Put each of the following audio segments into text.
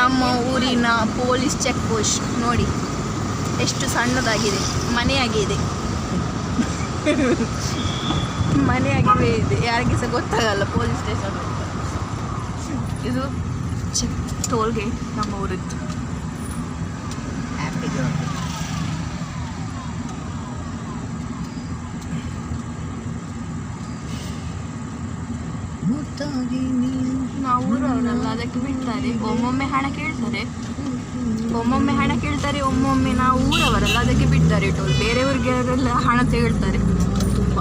ನಮ್ಮ ಊರಿನ police check post ನೋಡಿ ಎಷ್ಟು ಸಣ್ಣದಾಗಿದೆ, ಮನೆಯಾಗಿದೆ ಮನೆಯಾಗಿಯೇ ಇದೆ, ಯಾರಿಗೆ ಸಹ ಗೊತ್ತಾಗಲ್ಲ ಪೊಲೀಸ್ ಸ್ಟೇಷನ್ ಅಂತ. ಇದು ಚೆಕ್ ಟೋಲ್ ಗೇಟ್ ನಮ್ಮ ಊರಿದ್ದು. ನಾವು ಊರವರಲ್ಲ, ಅದಕ್ಕೆ ಬಿಡ್ತಾರೆ. ಒಮ್ಮೊಮ್ಮೆ ಹಣ ಕೇಳ್ತಾರೆ, ಒಮ್ಮೊಮ್ಮೆ ನಾವು ಊರವರಲ್ಲ ಅದಕ್ಕೆ ಬಿಡ್ತಾರೆ ಟೋಲ್. ಬೇರೆಯವ್ರಿಗೆ ಅವರೆಲ್ಲ ಹಣ ತಗೊಳ್ತಾರೆ ತುಂಬ.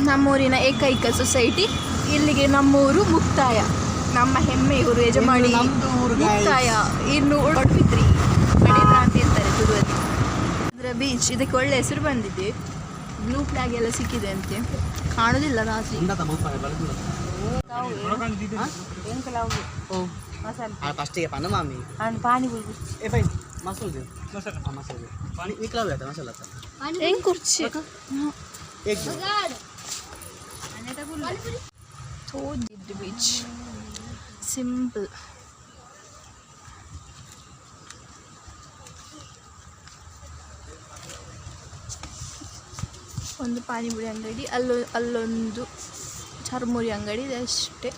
ನಮ್ಮೂರಿನ ಏಕೈಕ ಸೊಸೈಟಿ ಇಲ್ಲಿಗೆ. ನಮ್ಮೂರು ಮುಕ್ತಾಯ, ನಮ್ಮ ಹೆಮ್ಮೆ ಊರು, ಯಜಮಾನಿ ಮುಕ್ತಾಯ. ಇನ್ನು ಒಡಪಿದ್ರಿ ಮಡಿಕ್ರಾಂತಿ ಅಂತಾರೆ ತುರುವಲ್ಲಿ. ಇದರ ಬೀಚ್, ಇದಕ್ಕೆ ಒಳ್ಳೆ ಹೆಸರು ಬಂದಿದೆ. ಬ್ಲೂ ಫ್ಲಾಗ್ ಎಲ್ಲ ಸಿಕ್ಕಿದೆ ಅಂತೆ, ಕಾಣುದಿಲ್ಲ ರಾತ್ರಿ. Beach simple. ಒಂದು ಪಾನಿಪುರಿ ಅಂಗಡಿ, ಅಲ್ಲೊಂದು ಚರ್ಮುರಿ ಅಂಗಡಿ ಇದೆ ಅಷ್ಟೇ.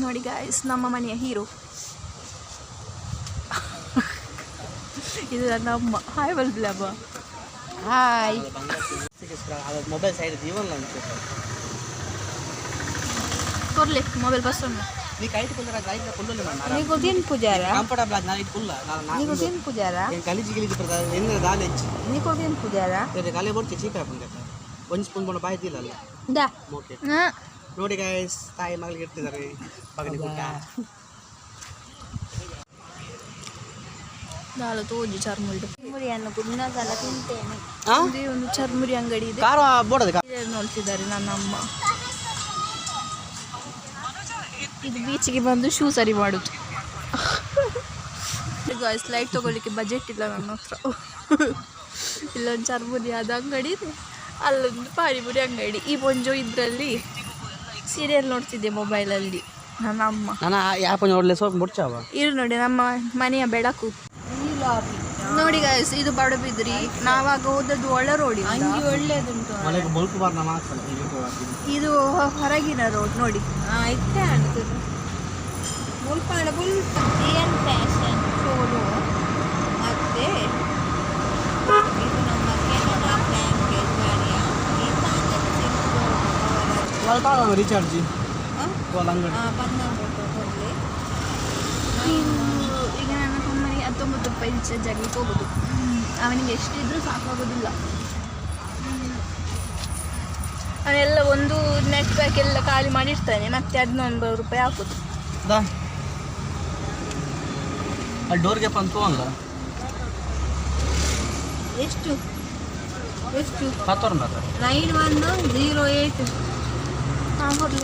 ನೋಡಿ ಗಾಯ್ಸ್, ನಮ್ಮ ಮನೆಯ ಹೀರೋ ಇದು ನನ್ನ ಅಮ್ಮ. ಹಾಯ್ ಬಲ್ಬಿಲಮ್ಮ. ಹಾಯ್. ಮೊಬೈಲ್ ಸೈಡ್ ಕೊರ್ಲೆ ಮೊಬೈಲ್ ಬಸ್ ಉಂಟು. నీకు తిని పూజారా నీకు తిని పూజారా నీకు తిని పూజారా ಒಂದು ಸ್ಪೂನ್ ಬಾಯಿ ಇದ್ದಿಲ್ಲ. ನೋಡಿ ಗೈಸ್, ತಾಯಿ ಮಗಳಿಗೆ ಇರ್ತಿದ್ದಾರೆ ಮಗನಿಗೆ ಊಟ. ನಾಳೆ ತೋಜಿ ಚರ್ಮುರಿಯನ್ನು ಗುನ್ನದಲ್ಲ ತಿಂತೇನೆ. ಒಂದು ಚರ್ಮುರಿ ಅಂಗಡಿ ಇದೆ, ನೋಡ್ತಿದ್ದಾರೆ ನನ್ನ ಅಮ್ಮ. ಇದು ಬೀಚಿಗೆ ಬಂದು ಶೂ ಸರಿ ಮಾಡೋದು. ಗಾಯ್ಸ್, ಲೈಟ್ ತೊಗೊಳ್ಳಿಕ್ಕೆ ಬಜೆಟ್ ಇಲ್ಲ ನನ್ನ ಹತ್ರ. ಇಲ್ಲೊಂದು ಚರ್ಮುರಿ ಆದ ಅಂಗಡಿ ಇದೆ, ಅಲ್ಲೊಂದು ಪಾನಿಪುರಿ ಅಂಗಡಿ. ಈ ಮೊಂಜು ಇದರಲ್ಲಿ ಸೀರಿಯಲ್ ನೋಡ್ತಿದ್ದೆ ಮೊಬೈಲಲ್ಲಿ ನನ್ನ ಅಮ್ಮ. ಇದು ನೋಡಿ ನಮ್ಮ ಮನೆಯ ಬೆಳಕು. ನೋಡಿ ಗಾಯ್ಸ್, ಇದು ಬಡಬಿದ್ರಿ. ನಾವಾಗ ಹೋದದ್ದು ಒಳ ರೋಡ್, ಒಳ್ಳೆದುಂಟು. ಇದು ಹೊರಗಿನ ರೋಡ್ ನೋಡಿ. ಫ್ಯಾಷನ್ ಶೋರು ಮತ್ತೆ ಇದು ನಮ್ಮ ಕೆನಡಾ ಬ್ಲಾಂಕೆಟ್ ರೀಚಾರ್ಜ್ ಈಗ ನನ್ನ ತಮ್ಮನಿಗೆ 19 ರೂಪಾಯಿ ರೀಚಾರ್ಜ್ ಆಗಲಿಕ್ಕೆ ಹೋಗೋದು. ಅವನಿಗೆ ಎಷ್ಟಿದ್ರೂ ಸಾಕಾಗೋದಿಲ್ಲ. ಅವನೆಲ್ಲ ಒಂದು ನೆಟ್ ಪ್ಯಾಕ್ ಎಲ್ಲ ಖಾಲಿ ಮಾಡಿರ್ತಾನೆ, ಮತ್ತೆ 19 ರೂಪಾಯಿ ಹಾಕೋದು. ಡೋರ್ಗೆ ಬಂತು ಅಲ್ಲ ಎಷ್ಟು 9108 ಹಾಂ ಕೊಡಲಿ.